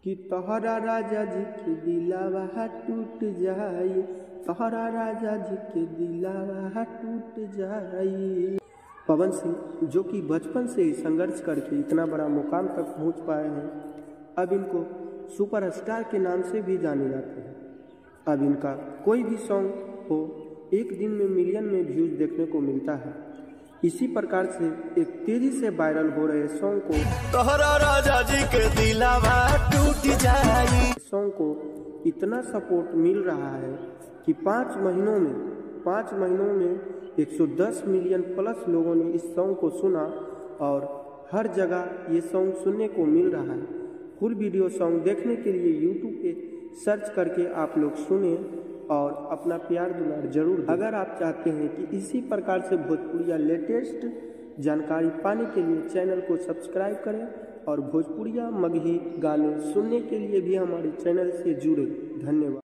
कि तोहरा राजा जी के दिलावा टूट जाई, तोहरा राजा जी के दिलावा टूट जाई। पवन सिंह जो कि बचपन से ही संघर्ष करके इतना बड़ा मुकाम तक पहुंच पाए हैं, अब इनको सुपरस्टार के नाम से भी जाने जाते हैं। अब इनका कोई भी सॉन्ग हो एक दिन में मिलियन में व्यूज देखने को मिलता है। इसी प्रकार से एक तेजी से वायरल हो रहे सॉन्ग को तोहरा राजा जी के दिलावा टूट जाई सॉन्ग को इतना सपोर्ट मिल रहा है कि 5 महीनों में 110 मिलियन प्लस लोगों ने इस सॉन्ग को सुना और हर जगह ये सॉन्ग सुनने को मिल रहा है। फुल वीडियो सॉन्ग देखने के लिए यूट्यूब पे सर्च करके आप लोग सुने और अपना प्यार दुलार जरूर दें। अगर आप चाहते हैं कि इसी प्रकार से भोजपुरिया लेटेस्ट जानकारी पाने के लिए चैनल को सब्सक्राइब करें और भोजपुरिया मगही गाने सुनने के लिए भी हमारे चैनल से जुड़े। धन्यवाद।